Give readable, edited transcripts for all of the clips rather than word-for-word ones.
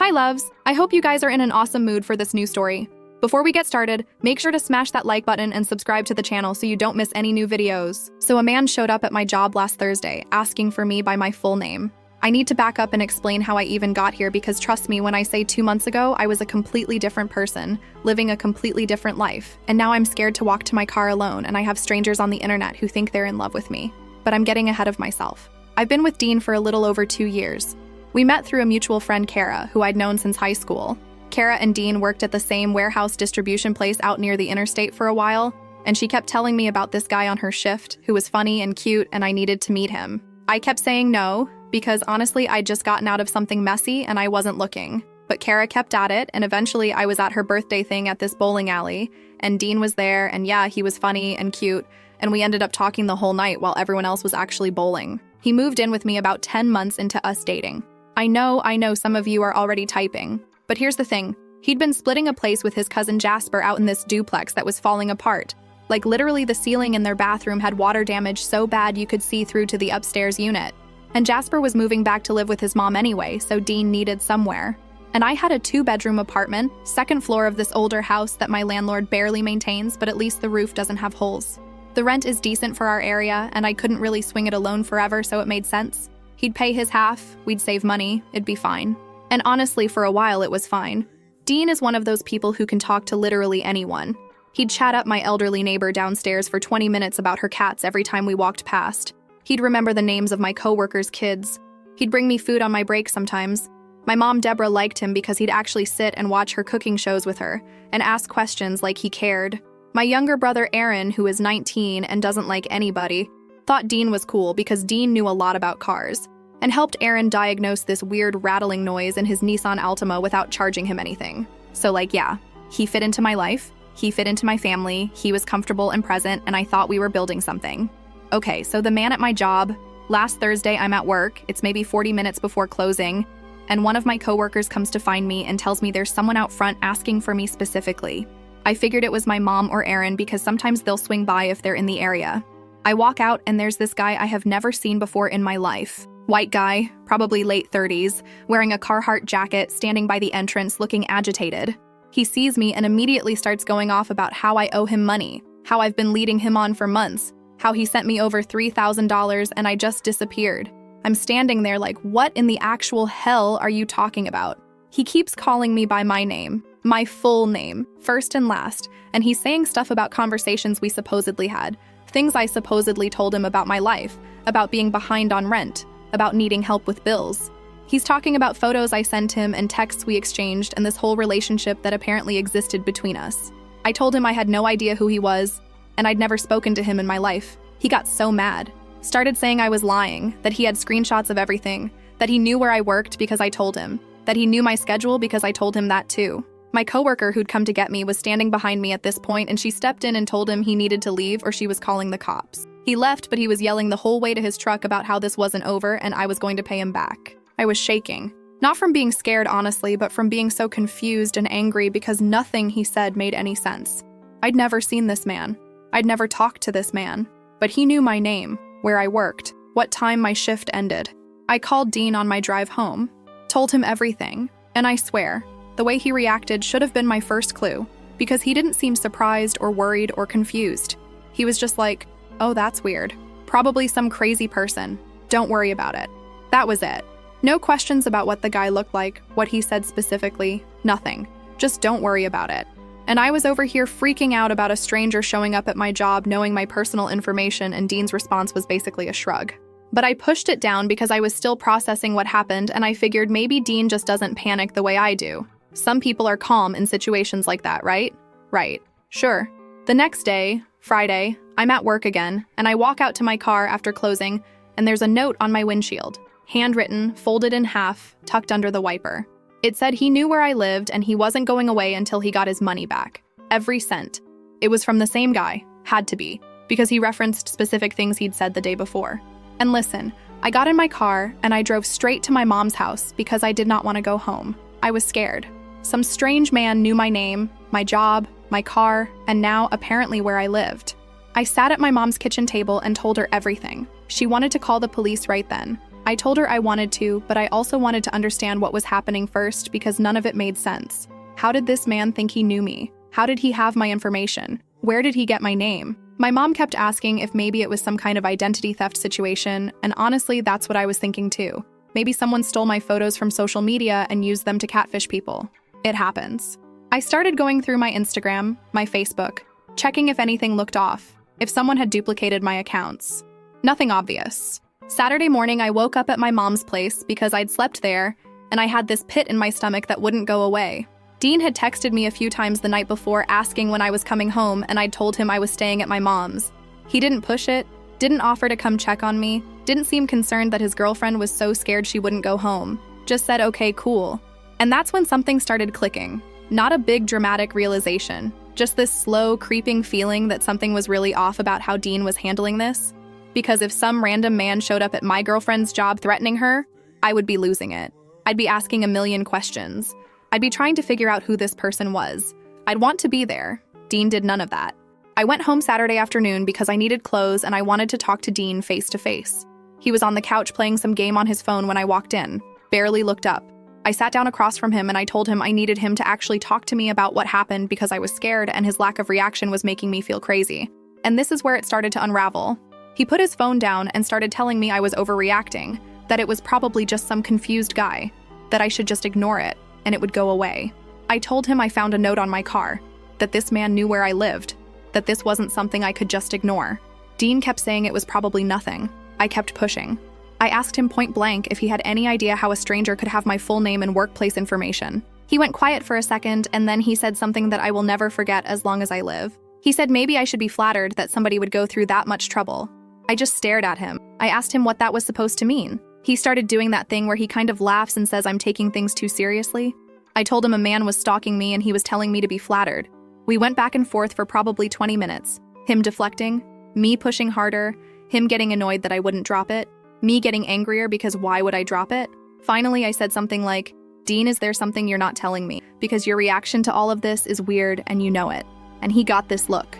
Hi loves, I hope you guys are in an awesome mood for this new story. Before we get started, make sure to smash that like button and subscribe to the channel so you don't miss any new videos. So a man showed up at my job last Thursday, asking for me by my full name. I need to back up and explain how I even got here because trust me when I say 2 months ago, I was a completely different person, living a completely different life. And now I'm scared to walk to my car alone and I have strangers on the internet who think they're in love with me. But I'm getting ahead of myself. I've been with Dean for a little over 2 years. We met through a mutual friend, Kara, who I'd known since high school. Kara and Dean worked at the same warehouse distribution place out near the interstate for a while, and she kept telling me about this guy on her shift who was funny and cute and I needed to meet him. I kept saying no, because honestly I'd just gotten out of something messy and I wasn't looking. But Kara kept at it, and eventually I was at her birthday thing at this bowling alley, and Dean was there, and yeah, he was funny and cute, and we ended up talking the whole night while everyone else was actually bowling. He moved in with me about 10 months into us dating. I know some of you are already typing. But here's the thing, he'd been splitting a place with his cousin Jasper out in this duplex that was falling apart. Like literally the ceiling in their bathroom had water damage so bad you could see through to the upstairs unit. And Jasper was moving back to live with his mom anyway, so Dean needed somewhere. And I had a 2-bedroom apartment, 2nd floor of this older house that my landlord barely maintains, but at least the roof doesn't have holes. The rent is decent for our area, and I couldn't really swing it alone forever, so it made sense. He'd pay his half, we'd save money, it'd be fine. And honestly, for a while it was fine. Dean is one of those people who can talk to literally anyone. He'd chat up my elderly neighbor downstairs for 20 minutes about her cats every time we walked past. He'd remember the names of my coworkers' kids. He'd bring me food on my break sometimes. My mom Deborah liked him because he'd actually sit and watch her cooking shows with her and ask questions like he cared. My younger brother Aaron, who is 19 and doesn't like anybody, thought Dean was cool because Dean knew a lot about cars and helped Aaron diagnose this weird rattling noise in his Nissan Altima without charging him anything. So yeah, he fit into my life, he fit into my family, he was comfortable and present, and I thought we were building something. Okay, so the man at my job, last Thursday I'm at work, it's maybe 40 minutes before closing, and one of my coworkers comes to find me and tells me there's someone out front asking for me specifically. I figured it was my mom or Aaron because sometimes they'll swing by if they're in the area. I walk out and there's this guy I have never seen before in my life. White guy, probably late 30s, wearing a Carhartt jacket, standing by the entrance looking agitated. He sees me and immediately starts going off about how I owe him money, how I've been leading him on for months, how he sent me over $3,000 and I just disappeared. I'm standing there like, what in the actual hell are you talking about? He keeps calling me by my name, my full name, first and last, and he's saying stuff about conversations we supposedly had, things I supposedly told him about my life, about being behind on rent, about needing help with bills. He's talking about photos I sent him and texts we exchanged and this whole relationship that apparently existed between us. I told him I had no idea who he was, and I'd never spoken to him in my life. He got so mad. Started saying I was lying, that he had screenshots of everything, that he knew where I worked because I told him, that he knew my schedule because I told him that too. My coworker who'd come to get me was standing behind me at this point and she stepped in and told him he needed to leave or she was calling the cops. He left, but he was yelling the whole way to his truck about how this wasn't over and I was going to pay him back. I was shaking. Not from being scared, honestly, but from being so confused and angry because nothing he said made any sense. I'd never seen this man. I'd never talked to this man. But he knew my name, where I worked, what time my shift ended. I called Dean on my drive home, told him everything, and I swear, the way he reacted should have been my first clue, because he didn't seem surprised or worried or confused. He was just like, oh, that's weird. Probably some crazy person. Don't worry about it. That was it. No questions about what the guy looked like, what he said specifically, nothing. Just don't worry about it. And I was over here freaking out about a stranger showing up at my job knowing my personal information, and Dean's response was basically a shrug. But I pushed it down because I was still processing what happened, and I figured maybe Dean just doesn't panic the way I do. Some people are calm in situations like that, right? Right. Sure. The next day, Friday, I'm at work again, and I walk out to my car after closing, and there's a note on my windshield, handwritten, folded in half, tucked under the wiper. It said he knew where I lived and he wasn't going away until he got his money back. Every cent. It was from the same guy, had to be, because he referenced specific things he'd said the day before. And listen, I got in my car and I drove straight to my mom's house because I did not want to go home. I was scared. Some strange man knew my name, my job, my car, and now apparently where I lived. I sat at my mom's kitchen table and told her everything. She wanted to call the police right then. I told her I wanted to, but I also wanted to understand what was happening first because none of it made sense. How did this man think he knew me? How did he have my information? Where did he get my name? My mom kept asking if maybe it was some kind of identity theft situation, and honestly, that's what I was thinking too. Maybe someone stole my photos from social media and used them to catfish people. It happens. I started going through my Instagram, my Facebook, checking if anything looked off, if someone had duplicated my accounts. Nothing obvious. Saturday morning, I woke up at my mom's place because I'd slept there, and I had this pit in my stomach that wouldn't go away. Dean had texted me a few times the night before asking when I was coming home, and I'd told him I was staying at my mom's. He didn't push it, didn't offer to come check on me, didn't seem concerned that his girlfriend was so scared she wouldn't go home. Just said, okay, cool. And that's when something started clicking. Not a big dramatic realization, just this slow, creeping feeling that something was really off about how Dean was handling this. Because if some random man showed up at my girlfriend's job threatening her, I would be losing it. I'd be asking a million questions. I'd be trying to figure out who this person was. I'd want to be there. Dean did none of that. I went home Saturday afternoon because I needed clothes and I wanted to talk to Dean face to face. He was on the couch playing some game on his phone when I walked in, barely looked up. I sat down across from him and I told him I needed him to actually talk to me about what happened because I was scared and his lack of reaction was making me feel crazy. And this is where it started to unravel. He put his phone down and started telling me I was overreacting, that it was probably just some confused guy, that I should just ignore it, and it would go away. I told him I found a note on my car, that this man knew where I lived, that this wasn't something I could just ignore. Dean kept saying it was probably nothing. I kept pushing. I asked him point blank if he had any idea how a stranger could have my full name and workplace information. He went quiet for a second, and then he said something that I will never forget as long as I live. He said maybe I should be flattered that somebody would go through that much trouble. I just stared at him. I asked him what that was supposed to mean. He started doing that thing where he kind of laughs and says I'm taking things too seriously. I told him a man was stalking me and he was telling me to be flattered. We went back and forth for probably 20 minutes. Him deflecting, me pushing harder, him getting annoyed that I wouldn't drop it, me getting angrier because why would I drop it? Finally, I said something like, Dean, is there something you're not telling me? Because your reaction to all of this is weird and you know it. And he got this look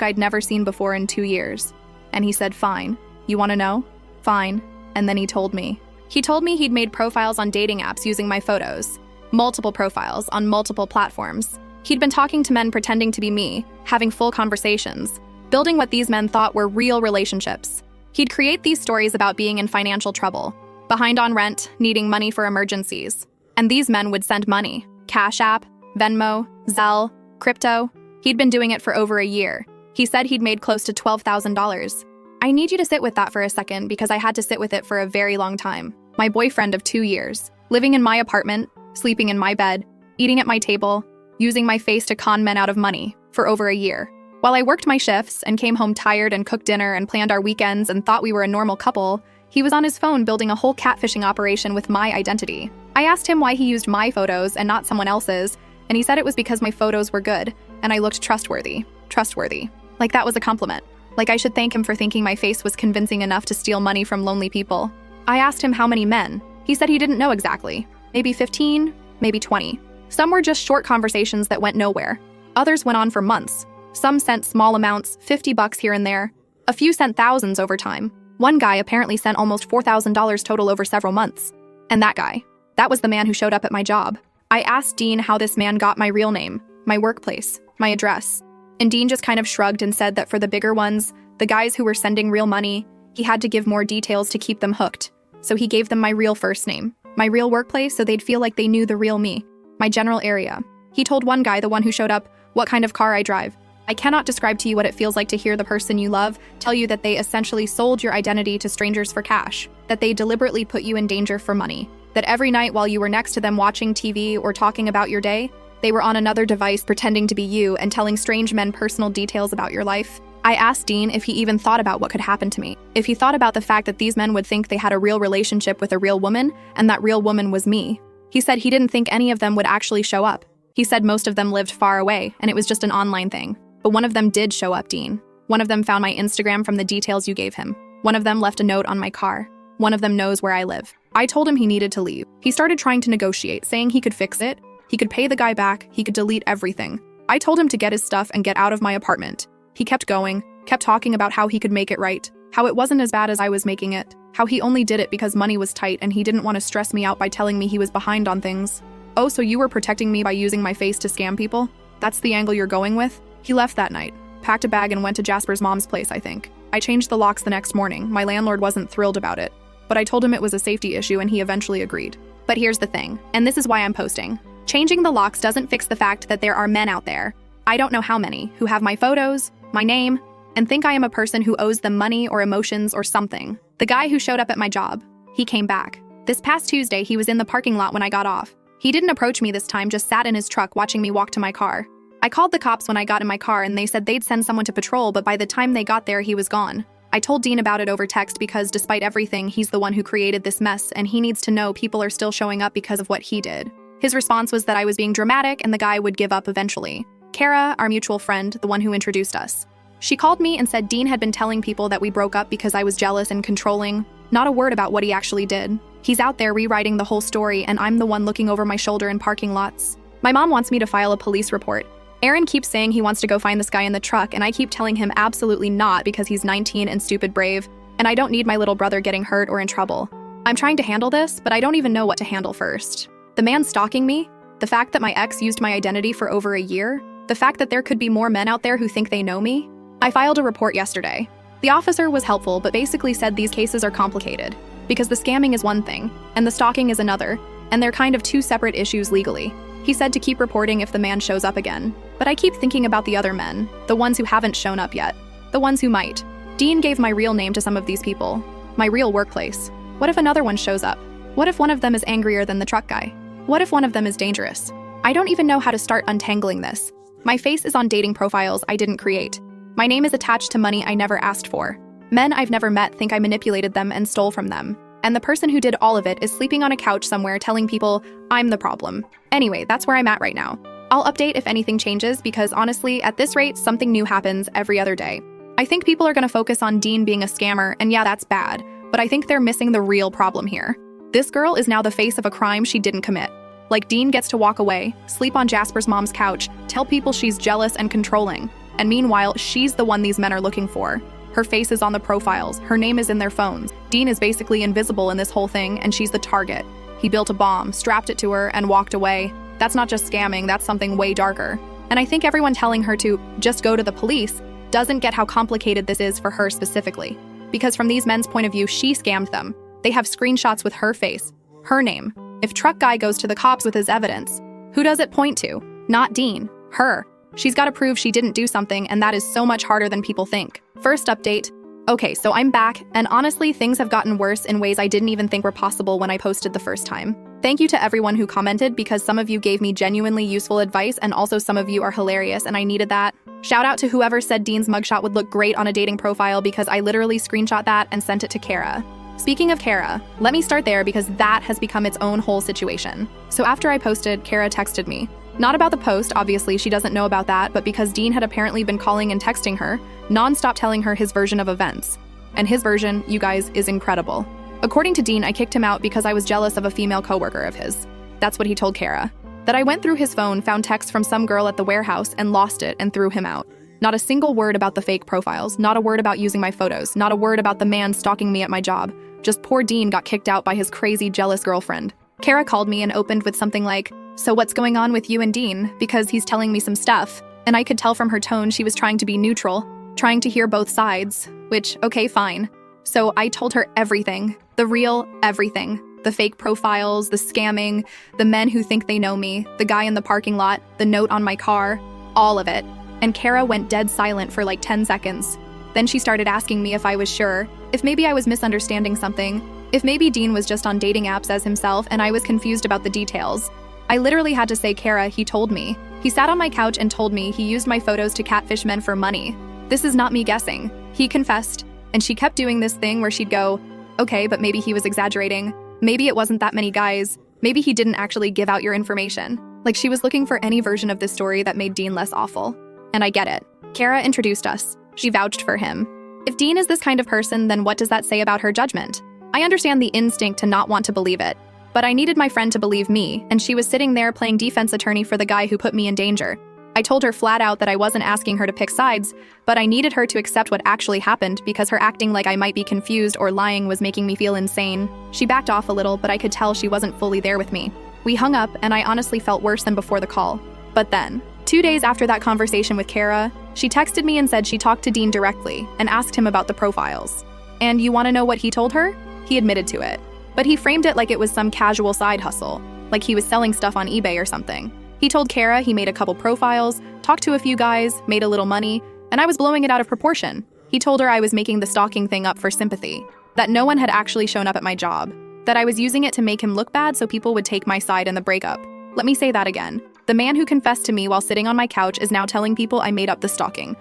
I'd never seen before in 2 years. And he said, fine. You want to know? Fine. And then he told me. He told me he'd made profiles on dating apps using my photos. Multiple profiles on multiple platforms. He'd been talking to men pretending to be me, having full conversations, building what these men thought were real relationships. He'd create these stories about being in financial trouble, behind on rent, needing money for emergencies. And these men would send money. Cash App, Venmo, Zelle, crypto. He'd been doing it for over a year. He said he'd made close to $12,000. I need you to sit with that for a second because I had to sit with it for a very long time. My boyfriend of 2 years, living in my apartment, sleeping in my bed, eating at my table, using my face to con men out of money for over a year. While I worked my shifts and came home tired and cooked dinner and planned our weekends and thought we were a normal couple, he was on his phone building a whole catfishing operation with my identity. I asked him why he used my photos and not someone else's, and he said it was because my photos were good and I looked trustworthy. Trustworthy. Like that was a compliment. Like I should thank him for thinking my face was convincing enough to steal money from lonely people. I asked him how many men. He said he didn't know exactly. Maybe 15, maybe 20. Some were just short conversations that went nowhere. Others went on for months. Some sent small amounts, $50 here and there. A few sent thousands over time. One guy apparently sent almost $4,000 total over several months. And that guy, that was the man who showed up at my job. I asked Dean how this man got my real name, my workplace, my address. And Dean just kind of shrugged and said that for the bigger ones, the guys who were sending real money, he had to give more details to keep them hooked. So he gave them my real first name, my real workplace, so they'd feel like they knew the real me, my general area. He told one guy, the one who showed up, what kind of car I drive. I cannot describe to you what it feels like to hear the person you love tell you that they essentially sold your identity to strangers for cash, that they deliberately put you in danger for money, that every night while you were next to them watching TV or talking about your day, they were on another device pretending to be you and telling strange men personal details about your life. I asked Dean if he even thought about what could happen to me, if he thought about the fact that these men would think they had a real relationship with a real woman and that real woman was me. He said he didn't think any of them would actually show up. He said most of them lived far away and it was just an online thing. But one of them did show up, Dean. One of them found my Instagram from the details you gave him. One of them left a note on my car. One of them knows where I live. I told him he needed to leave. He started trying to negotiate, saying he could fix it. He could pay the guy back. He could delete everything. I told him to get his stuff and get out of my apartment. He kept going, kept talking about how he could make it right, how it wasn't as bad as I was making it. How he only did it because money was tight and he didn't want to stress me out by telling me he was behind on things. Oh, so you were protecting me by using my face to scam people? That's the angle you're going with? He left that night, packed a bag and went to Jasper's mom's place, I think. I changed the locks the next morning. My landlord wasn't thrilled about it, but I told him it was a safety issue and he eventually agreed. But here's the thing, and this is why I'm posting. Changing the locks doesn't fix the fact that there are men out there, I don't know how many, who have my photos, my name, and think I am a person who owes them money or emotions or something. The guy who showed up at my job, he came back. This past Tuesday, he was in the parking lot when I got off. He didn't approach me this time, just sat in his truck watching me walk to my car. I called the cops when I got in my car and they said they'd send someone to patrol, but by the time they got there, he was gone. I told Dean about it over text because despite everything, he's the one who created this mess and he needs to know people are still showing up because of what he did. His response was that I was being dramatic and the guy would give up eventually. Kara, our mutual friend, the one who introduced us. She called me and said Dean had been telling people that we broke up because I was jealous and controlling. Not a word about what he actually did. He's out there rewriting the whole story and I'm the one looking over my shoulder in parking lots. My mom wants me to file a police report. Aaron keeps saying he wants to go find this guy in the truck and I keep telling him absolutely not because he's 19 and stupid brave, and I don't need my little brother getting hurt or in trouble. I'm trying to handle this, but I don't even know what to handle first. The man stalking me, the fact that my ex used my identity for over a year, the fact that there could be more men out there who think they know me. I filed a report yesterday. The officer was helpful but basically said these cases are complicated because the scamming is one thing and the stalking is another, and they're kind of two separate issues legally. He said to keep reporting if the man shows up again. But I keep thinking about the other men, the ones who haven't shown up yet, the ones who might. Dean gave my real name to some of these people, my real workplace. What if another one shows up? What if one of them is angrier than the truck guy? What if one of them is dangerous? I don't even know how to start untangling this. My face is on dating profiles I didn't create. My name is attached to money I never asked for. Men I've never met think I manipulated them and stole from them. And the person who did all of it is sleeping on a couch somewhere telling people I'm the problem. Anyway, that's where I'm at right now. I'll update if anything changes because honestly, at this rate, something new happens every other day. I think people are going to focus on Dean being a scammer, and yeah, that's bad, but I think they're missing the real problem here. This girl is now the face of a crime she didn't commit. Like Dean gets to walk away, sleep on Jasper's mom's couch, tell people she's jealous and controlling, and meanwhile, she's the one these men are looking for. Her face is on the profiles, her name is in their phones. Dean is basically invisible in this whole thing, and she's the target. He built a bomb, strapped it to her, and walked away. That's not just scamming, that's something way darker. And I think everyone telling her to just go to the police doesn't get how complicated this is for her specifically. Because from these men's point of view, she scammed them. They have screenshots with her face, her name. If truck guy goes to the cops with his evidence, who does it point to? Not Dean, her. She's got to prove she didn't do something, and that is so much harder than people think. First update. Okay, so I'm back, and honestly, things have gotten worse in ways I didn't even think were possible when I posted the first time. Thank you to everyone who commented because some of you gave me genuinely useful advice and also some of you are hilarious and I needed that. Shout out to whoever said Dean's mugshot would look great on a dating profile because I literally screenshot that and sent it to Kara. Speaking of Kara, let me start there because that has become its own whole situation. So after I posted, Kara texted me. Not about the post, obviously she doesn't know about that, but because Dean had apparently been calling and texting her, non-stop telling her his version of events. And his version, you guys, is incredible. According to Dean, I kicked him out because I was jealous of a female coworker of his. That's what he told Kara. That I went through his phone, found texts from some girl at the warehouse, and lost it and threw him out. Not a single word about the fake profiles, not a word about using my photos, not a word about the man stalking me at my job. Just poor Dean got kicked out by his crazy, jealous girlfriend. Kara called me and opened with something like, "So what's going on with you and Dean? Because he's telling me some stuff." And I could tell from her tone she was trying to be neutral, trying to hear both sides, which, okay, fine. So I told her everything, the real everything. The fake profiles, the scamming, the men who think they know me, the guy in the parking lot, the note on my car, all of it. And Kara went dead silent for like 10 seconds. Then she started asking me if I was sure, if maybe I was misunderstanding something, if maybe Dean was just on dating apps as himself and I was confused about the details. I literally had to say, "Kara, he told me. He sat on my couch and told me he used my photos to catfish men for money. This is not me guessing. He confessed." And she kept doing this thing where she'd go, "Okay, but maybe he was exaggerating. Maybe it wasn't that many guys. Maybe he didn't actually give out your information." Like she was looking for any version of this story that made Dean less awful. And I get it. Kara introduced us. She vouched for him. If Dean is this kind of person, then what does that say about her judgment? I understand the instinct to not want to believe it. But I needed my friend to believe me, and she was sitting there playing defense attorney for the guy who put me in danger. I told her flat out that I wasn't asking her to pick sides, but I needed her to accept what actually happened because her acting like I might be confused or lying was making me feel insane. She backed off a little, but I could tell she wasn't fully there with me. We hung up, and I honestly felt worse than before the call. But then, 2 days after that conversation with Kara, she texted me and said she talked to Dean directly and asked him about the profiles. And you want to know what he told her? He admitted to it. But he framed it like it was some casual side hustle, like he was selling stuff on eBay or something. He told Kara he made a couple profiles, talked to a few guys, made a little money, and I was blowing it out of proportion. He told her I was making the stalking thing up for sympathy, that no one had actually shown up at my job, that I was using it to make him look bad so people would take my side in the breakup. Let me say that again. The man who confessed to me while sitting on my couch is now telling people I made up the stalking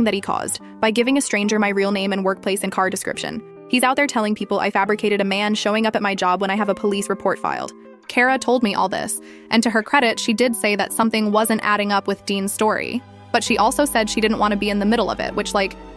that he caused, by giving a stranger my real name and workplace and car description. He's out there telling people I fabricated a man showing up at my job when I have a police report filed. Kara told me all this, and to her credit, she did say that something wasn't adding up with Dean's story. But she also said she didn't want to be in the middle of it, which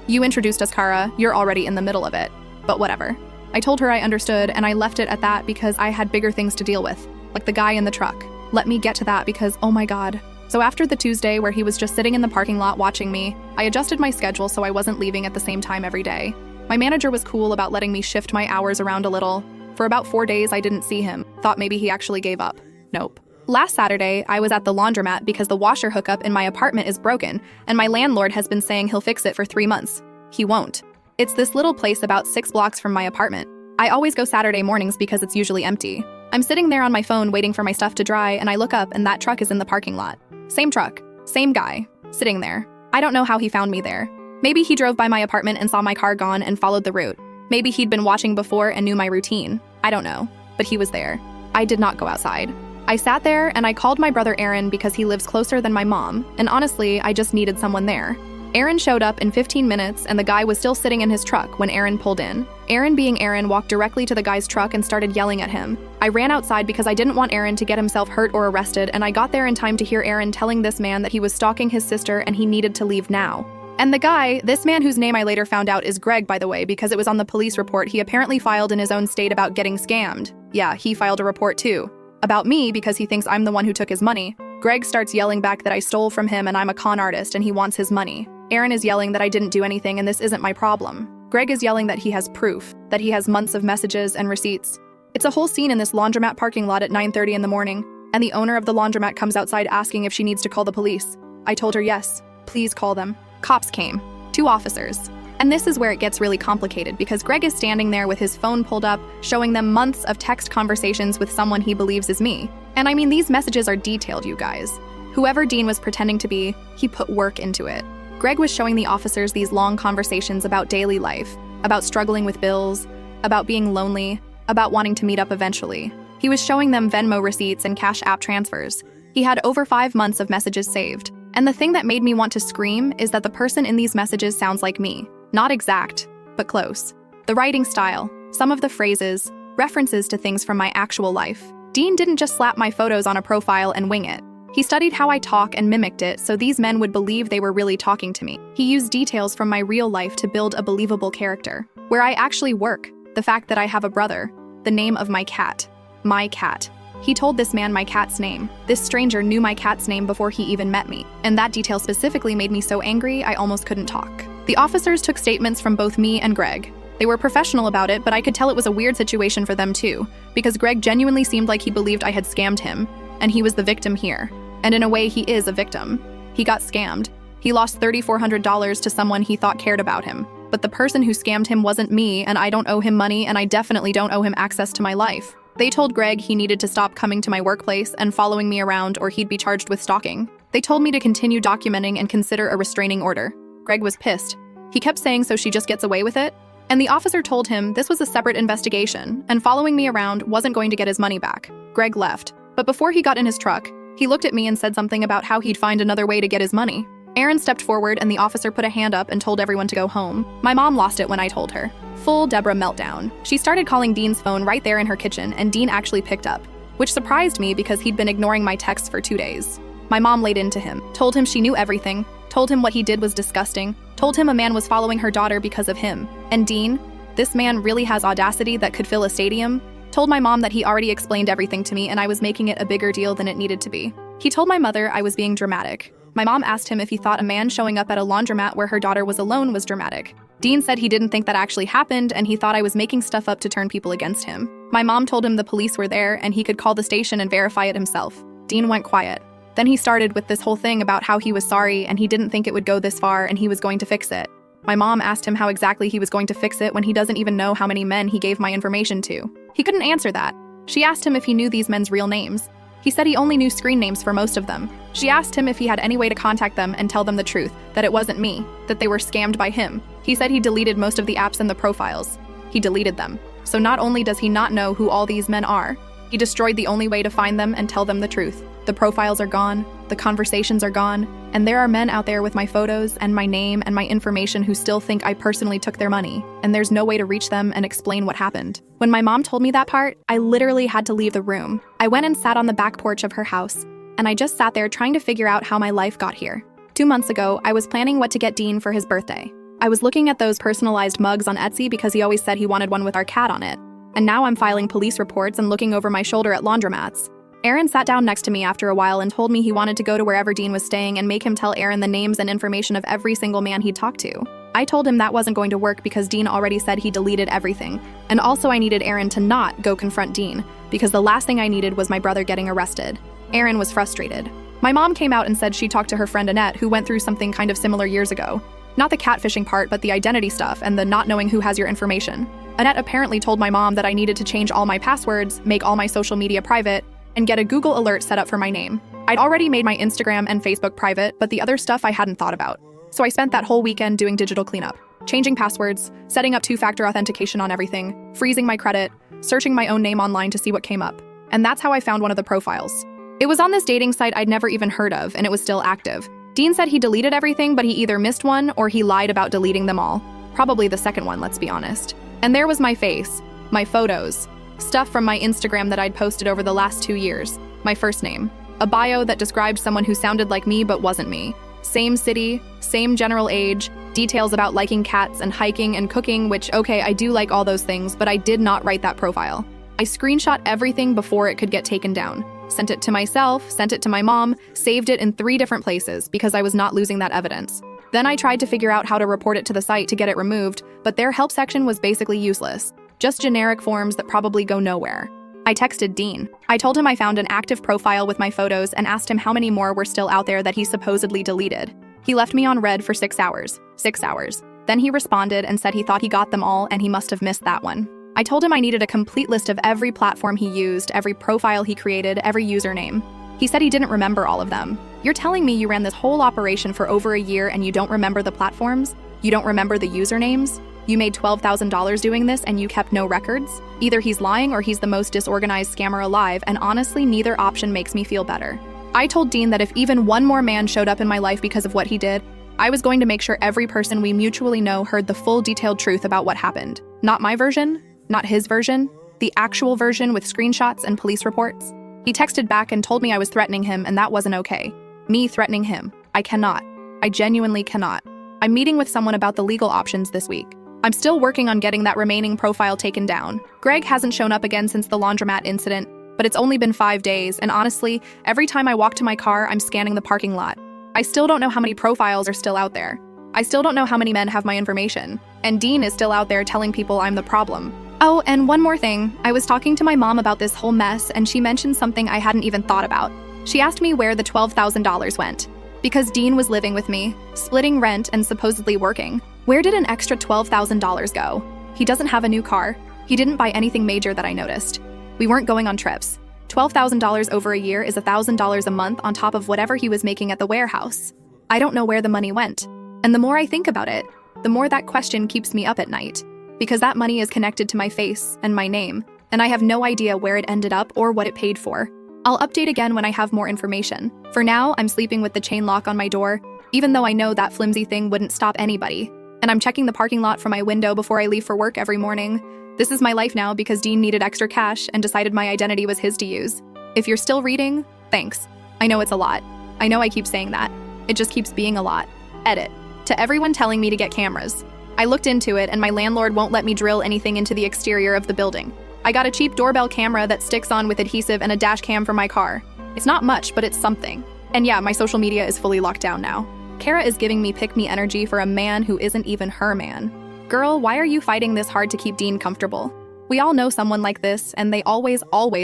you introduced us, Kara, you're already in the middle of it. But whatever. I told her I understood, and I left it at that because I had bigger things to deal with, like the guy in the truck. Let me get to that because, oh my god. So after the Tuesday where he was just sitting in the parking lot watching me, I adjusted my schedule so I wasn't leaving at the same time every day. My manager was cool about letting me shift my hours around a little. For about 4 days, I didn't see him. Thought maybe he actually gave up. Nope. Last Saturday, I was at the laundromat because the washer hookup in my apartment is broken, and my landlord has been saying he'll fix it for 3 months. He won't. It's this little place about 6 blocks from my apartment. I always go Saturday mornings because it's usually empty. I'm sitting there on my phone waiting for my stuff to dry, and I look up and that truck is in the parking lot. Same truck, same guy, sitting there. I don't know how he found me there. Maybe he drove by my apartment and saw my car gone and followed the route. Maybe he'd been watching before and knew my routine. I don't know, but he was there. I did not go outside. I sat there and I called my brother Aaron because he lives closer than my mom, and honestly, I just needed someone there. Aaron showed up in 15 minutes and the guy was still sitting in his truck when Aaron pulled in. Aaron, being Aaron, walked directly to the guy's truck and started yelling at him. I ran outside because I didn't want Aaron to get himself hurt or arrested, and I got there in time to hear Aaron telling this man that he was stalking his sister and he needed to leave now. And the guy, this man whose name I later found out is Greg, by the way, because it was on the police report he apparently filed in his own state about getting scammed. Yeah, he filed a report too. About me because he thinks I'm the one who took his money. Greg starts yelling back that I stole from him and I'm a con artist and he wants his money. Aaron is yelling that I didn't do anything and this isn't my problem. Greg is yelling that he has proof, that he has months of messages and receipts. It's a whole scene in this laundromat parking lot at 9:30 in the morning, and the owner of the laundromat comes outside asking if she needs to call the police. I told her yes, please call them. Cops came. 2 officers. And this is where it gets really complicated because Greg is standing there with his phone pulled up, showing them months of text conversations with someone he believes is me. And I mean, these messages are detailed, you guys. Whoever Dean was pretending to be, he put work into it. Greg was showing the officers these long conversations about daily life, about struggling with bills, about being lonely, about wanting to meet up eventually. He was showing them Venmo receipts and Cash App transfers. He had over 5 months of messages saved. And the thing that made me want to scream is that the person in these messages sounds like me. Not exact, but close. The writing style, some of the phrases, references to things from my actual life. Dean didn't just slap my photos on a profile and wing it. He studied how I talk and mimicked it so these men would believe they were really talking to me. He used details from my real life to build a believable character. Where I actually work, the fact that I have a brother, the name of my cat. My cat. He told this man my cat's name. This stranger knew my cat's name before he even met me, and that detail specifically made me so angry I almost couldn't talk. The officers took statements from both me and Greg. They were professional about it, but I could tell it was a weird situation for them too, because Greg genuinely seemed like he believed I had scammed him, and he was the victim here. And in a way, he is a victim. He got scammed. He lost $3,400 to someone he thought cared about him. But the person who scammed him wasn't me, and I don't owe him money, and I definitely don't owe him access to my life. They told Greg he needed to stop coming to my workplace and following me around or he'd be charged with stalking. They told me to continue documenting and consider a restraining order. Greg was pissed. He kept saying so she just gets away with it. And the officer told him this was a separate investigation and following me around wasn't going to get his money back. Greg left. But before he got in his truck, he looked at me and said something about how he'd find another way to get his money. Aaron stepped forward and the officer put a hand up and told everyone to go home. My mom lost it when I told her. Full Deborah meltdown. She started calling Dean's phone right there in her kitchen and Dean actually picked up, which surprised me because he'd been ignoring my texts for 2 days. My mom laid into him, told him she knew everything, told him what he did was disgusting, told him a man was following her daughter because of him. And Dean, this man really has audacity that could fill a stadium, told my mom that he already explained everything to me and I was making it a bigger deal than it needed to be. He told my mother I was being dramatic. My mom asked him if he thought a man showing up at a laundromat where her daughter was alone was dramatic. Dean said he didn't think that actually happened and he thought I was making stuff up to turn people against him. My mom told him the police were there and he could call the station and verify it himself. Dean went quiet. Then he started with this whole thing about how he was sorry and he didn't think it would go this far and he was going to fix it. My mom asked him how exactly he was going to fix it when he doesn't even know how many men he gave my information to. He couldn't answer that. She asked him if he knew these men's real names. He said he only knew screen names for most of them. She asked him if he had any way to contact them and tell them the truth, that it wasn't me, that they were scammed by him. He said he deleted most of the apps and the profiles. He deleted them. So not only does he not know who all these men are, he destroyed the only way to find them and tell them the truth. The profiles are gone, the conversations are gone, and there are men out there with my photos and my name and my information who still think I personally took their money, and there's no way to reach them and explain what happened. When my mom told me that part, I literally had to leave the room. I went and sat on the back porch of her house, and I just sat there trying to figure out how my life got here. 2 months ago, I was planning what to get Dean for his birthday. I was looking at those personalized mugs on Etsy because he always said he wanted one with our cat on it. And now I'm filing police reports and looking over my shoulder at laundromats. Aaron sat down next to me after a while and told me he wanted to go to wherever Dean was staying and make him tell Aaron the names and information of every single man he'd talked to. I told him that wasn't going to work because Dean already said he deleted everything. And also I needed Aaron to not go confront Dean because the last thing I needed was my brother getting arrested. Aaron was frustrated. My mom came out and said she talked to her friend Annette, who went through something kind of similar years ago. Not the catfishing part, but the identity stuff and the not knowing who has your information. Annette apparently told my mom that I needed to change all my passwords, make all my social media private, and get a Google alert set up for my name. I'd already made my Instagram and Facebook private, but the other stuff I hadn't thought about. So I spent that whole weekend doing digital cleanup, changing passwords, setting up 2-factor authentication on everything, freezing my credit, searching my own name online to see what came up. And that's how I found one of the profiles. It was on this dating site I'd never even heard of, and it was still active. Dean said he deleted everything, but he either missed one or he lied about deleting them all. Probably the second one, let's be honest. And there was my face, my photos, stuff from my Instagram that I'd posted over the last 2 years, my first name, a bio that described someone who sounded like me but wasn't me, same city, same general age, details about liking cats and hiking and cooking, which, okay, I do like all those things, but I did not write that profile. I screenshot everything before it could get taken down, sent it to myself, sent it to my mom, saved it in 3 different places because I was not losing that evidence. Then I tried to figure out how to report it to the site to get it removed, but their help section was basically useless. Just generic forms that probably go nowhere. I texted Dean. I told him I found an active profile with my photos and asked him how many more were still out there that he supposedly deleted. He left me on red for 6 hours. 6 hours. Then he responded and said he thought he got them all and he must have missed that one. I told him I needed a complete list of every platform he used, every profile he created, every username. He said he didn't remember all of them. You're telling me you ran this whole operation for over a year and you don't remember the platforms? You don't remember the usernames? You made $12,000 doing this and you kept no records? Either he's lying or he's the most disorganized scammer alive, and honestly, neither option makes me feel better. I told Dean that if even one more man showed up in my life because of what he did, I was going to make sure every person we mutually know heard the full detailed truth about what happened. Not my version, not his version, the actual version with screenshots and police reports. He texted back and told me I was threatening him and that wasn't okay. Me threatening him. I cannot. I genuinely cannot. I'm meeting with someone about the legal options this week. I'm still working on getting that remaining profile taken down. Greg hasn't shown up again since the laundromat incident, but it's only been 5 days, and honestly, every time I walk to my car, I'm scanning the parking lot. I still don't know how many profiles are still out there. I still don't know how many men have my information, and Dean is still out there telling people I'm the problem. Oh, and one more thing. I was talking to my mom about this whole mess, and she mentioned something I hadn't even thought about. She asked me where the $12,000 went. Because Dean was living with me, splitting rent and supposedly working. Where did an extra $12,000 go? He doesn't have a new car. He didn't buy anything major that I noticed. We weren't going on trips. $12,000 over a year is $1,000 a month on top of whatever he was making at the warehouse. I don't know where the money went. And the more I think about it, the more that question keeps me up at night. Because that money is connected to my face and my name, and I have no idea where it ended up or what it paid for. I'll update again when I have more information. For now, I'm sleeping with the chain lock on my door, even though I know that flimsy thing wouldn't stop anybody. And I'm checking the parking lot from my window before I leave for work every morning. This is my life now because Dean needed extra cash and decided my identity was his to use. If you're still reading, thanks. I know it's a lot. I know I keep saying that. It just keeps being a lot. Edit. To everyone telling me to get cameras. I looked into it and my landlord won't let me drill anything into the exterior of the building. I got a cheap doorbell camera that sticks on with adhesive and a dash cam for my car. It's not much, but it's something. And yeah, my social media is fully locked down now. Kara is giving me pick-me energy for a man who isn't even her man. Girl, why are you fighting this hard to keep Dean comfortable? We all know someone like this, and they always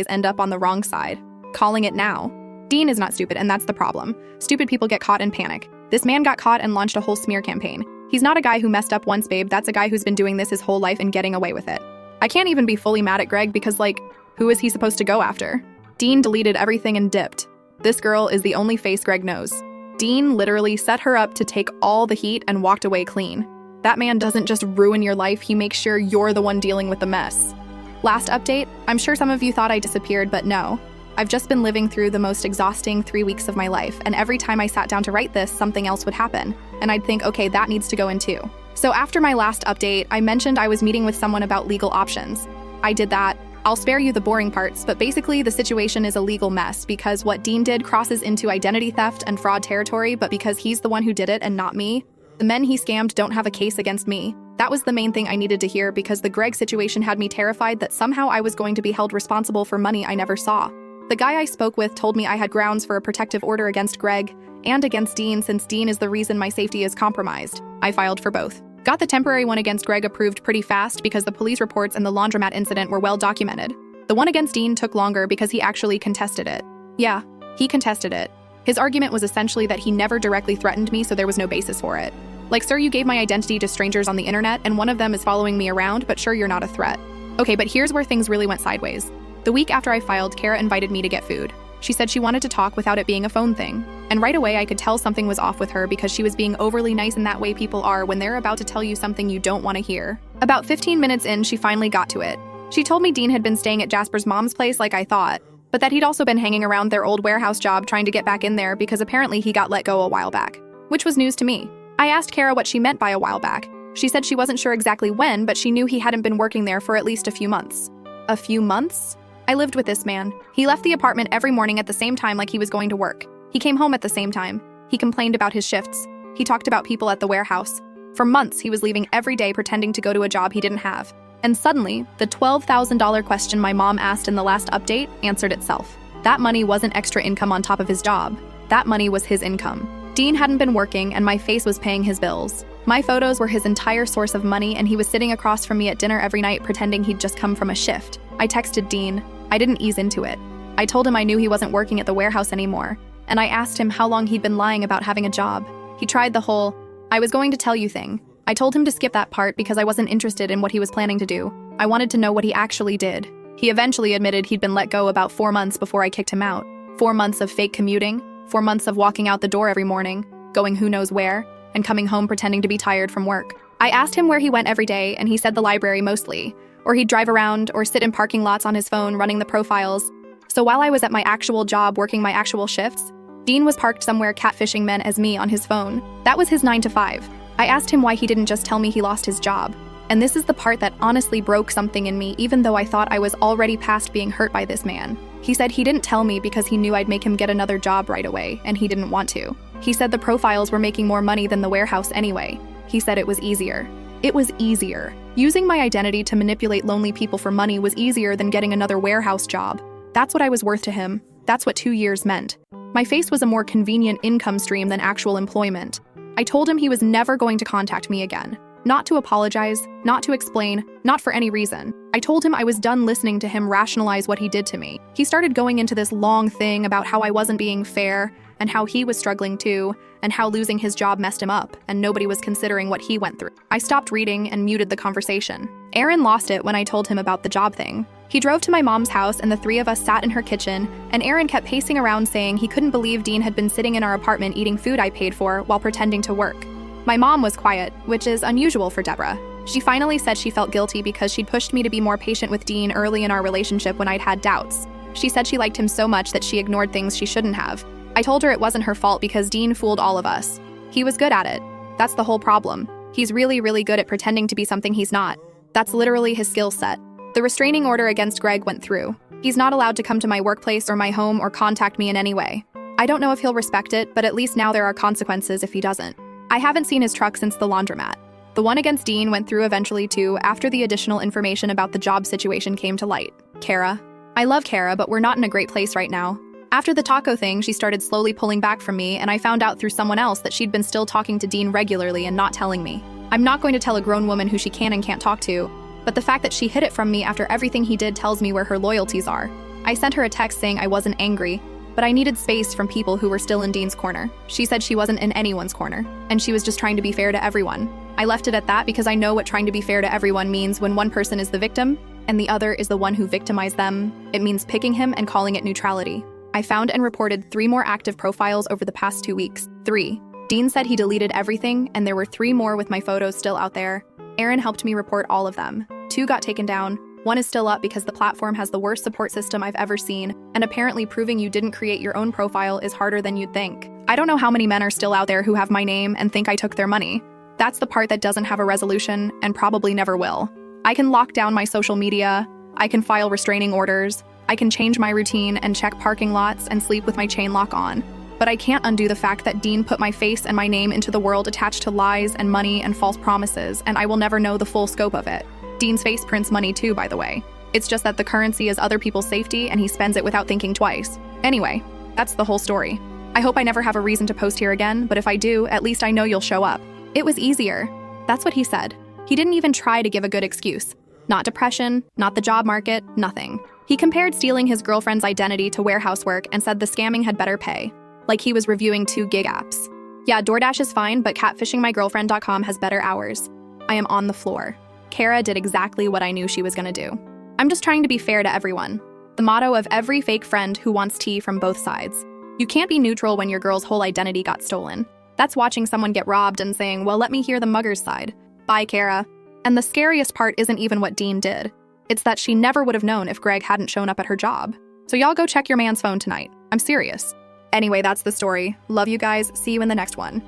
end up on the wrong side. Calling it now. Dean is not stupid, and that's the problem. Stupid people get caught and panic. This man got caught and launched a whole smear campaign. He's not a guy who messed up once, babe. That's a guy who's been doing this his whole life and getting away with it. I can't even be fully mad at Greg because, who is he supposed to go after? Dean deleted everything and dipped. This girl is the only face Greg knows. Dean literally set her up to take all the heat and walked away clean. That man doesn't just ruin your life, he makes sure you're the one dealing with the mess. Last update, I'm sure some of you thought I disappeared, but no. I've just been living through the most exhausting 3 weeks of my life, and every time I sat down to write this, something else would happen. And I'd think, okay, that needs to go in too. So after my last update, I mentioned I was meeting with someone about legal options. I did that. I'll spare you the boring parts, but basically the situation is a legal mess because what Dean did crosses into identity theft and fraud territory, but because he's the one who did it and not me, the men he scammed don't have a case against me. That was the main thing I needed to hear because the Greg situation had me terrified that somehow I was going to be held responsible for money I never saw. The guy I spoke with told me I had grounds for a protective order against Greg and against Dean since Dean is the reason my safety is compromised. I filed for both. Got the temporary one against Greg approved pretty fast because the police reports and the laundromat incident were well documented. The one against Dean took longer because he actually contested it. Yeah, he contested it. His argument was essentially that he never directly threatened me, so there was no basis for it. Sir, you gave my identity to strangers on the internet, and one of them is following me around, but sure, you're not a threat. Okay, but here's where things really went sideways. The week after I filed, Kara invited me to get food. She said she wanted to talk without it being a phone thing. And right away, I could tell something was off with her because she was being overly nice in that way people are when they're about to tell you something you don't want to hear. About 15 minutes in, she finally got to it. She told me Dean had been staying at Jasper's mom's place like I thought, but that he'd also been hanging around their old warehouse job trying to get back in there because apparently he got let go a while back, which was news to me. I asked Kara what she meant by a while back. She said she wasn't sure exactly when, but she knew he hadn't been working there for at least a few months. A few months? I lived with this man. He left the apartment every morning at the same time like he was going to work. He came home at the same time. He complained about his shifts. He talked about people at the warehouse. For months, he was leaving every day pretending to go to a job he didn't have. And suddenly, the $12,000 question my mom asked in the last update answered itself. That money wasn't extra income on top of his job. That money was his income. Dean hadn't been working, and my face was paying his bills. My photos were his entire source of money, and he was sitting across from me at dinner every night pretending he'd just come from a shift. I texted Dean. I didn't ease into it. I told him I knew he wasn't working at the warehouse anymore, and I asked him how long he'd been lying about having a job. He tried the whole, I was going to tell you thing. I told him to skip that part because I wasn't interested in what he was planning to do. I wanted to know what he actually did. He eventually admitted he'd been let go about 4 months before I kicked him out. 4 months of fake commuting, 4 months of walking out the door every morning, going who knows where, and coming home pretending to be tired from work. I asked him where he went every day, and he said the library mostly. Or he'd drive around or sit in parking lots on his phone running the profiles. So while I was at my actual job working my actual shifts, Dean was parked somewhere catfishing men as me on his phone. That was his 9 to 5. I asked him why he didn't just tell me he lost his job. And this is the part that honestly broke something in me, even though I thought I was already past being hurt by this man. He said he didn't tell me because he knew I'd make him get another job right away, and he didn't want to. He said the profiles were making more money than the warehouse anyway. He said it was easier. It was easier. Using my identity to manipulate lonely people for money was easier than getting another warehouse job. That's what I was worth to him. That's what 2 years meant. My face was a more convenient income stream than actual employment. I told him he was never going to contact me again. Not to apologize, not to explain, not for any reason. I told him I was done listening to him rationalize what he did to me. He started going into this long thing about how I wasn't being fair, and how he was struggling too, and how losing his job messed him up, and nobody was considering what he went through. I stopped reading and muted the conversation. Aaron lost it when I told him about the job thing. He drove to my mom's house and the 3 of us sat in her kitchen, and Aaron kept pacing around saying he couldn't believe Dean had been sitting in our apartment eating food I paid for while pretending to work. My mom was quiet, which is unusual for Deborah. She finally said she felt guilty because she'd pushed me to be more patient with Dean early in our relationship when I'd had doubts. She said she liked him so much that she ignored things she shouldn't have. I told her it wasn't her fault because Dean fooled all of us. He was good at it. That's the whole problem. He's really, really good at pretending to be something he's not. That's literally his skill set. The restraining order against Greg went through. He's not allowed to come to my workplace or my home or contact me in any way. I don't know if he'll respect it, but at least now there are consequences if he doesn't. I haven't seen his truck since the laundromat. The one against Dean went through eventually too, after the additional information about the job situation came to light. Kara. I love Kara, but we're not in a great place right now. After the taco thing, she started slowly pulling back from me, and I found out through someone else that she'd been still talking to Dean regularly and not telling me. I'm not going to tell a grown woman who she can and can't talk to, but the fact that she hid it from me after everything he did tells me where her loyalties are. I sent her a text saying I wasn't angry, but I needed space from people who were still in Dean's corner. She said she wasn't in anyone's corner, and she was just trying to be fair to everyone. I left it at that because I know what trying to be fair to everyone means when one person is the victim and the other is the one who victimized them. It means picking him and calling it neutrality. I found and reported 3 more active profiles over the past 2 weeks. 3. Dean said he deleted everything, and there were 3 more with my photos still out there. Aaron helped me report all of them. 2 got taken down. 1 is still up because the platform has the worst support system I've ever seen, and apparently proving you didn't create your own profile is harder than you'd think. I don't know how many men are still out there who have my name and think I took their money. That's the part that doesn't have a resolution and probably never will. I can lock down my social media, I can file restraining orders, I can change my routine and check parking lots and sleep with my chain lock on. But I can't undo the fact that Dean put my face and my name into the world attached to lies and money and false promises, and I will never know the full scope of it. Dean's face prints money too, by the way. It's just that the currency is other people's safety and he spends it without thinking twice. Anyway, that's the whole story. I hope I never have a reason to post here again, but if I do, at least I know you'll show up. It was easier. That's what he said. He didn't even try to give a good excuse. Not depression, not the job market, nothing. He compared stealing his girlfriend's identity to warehouse work and said the scamming had better pay. Like he was reviewing 2 gig apps. Yeah, DoorDash is fine, but catfishingmygirlfriend.com has better hours. I am on the floor. Kara did exactly what I knew she was gonna do. I'm just trying to be fair to everyone. The motto of every fake friend who wants tea from both sides. You can't be neutral when your girl's whole identity got stolen. That's watching someone get robbed and saying, well, let me hear the mugger's side. Bye, Kara. And the scariest part isn't even what Dean did. It's that she never would have known if Greg hadn't shown up at her job. So y'all go check your man's phone tonight. I'm serious. Anyway, that's the story. Love you guys. See you in the next one.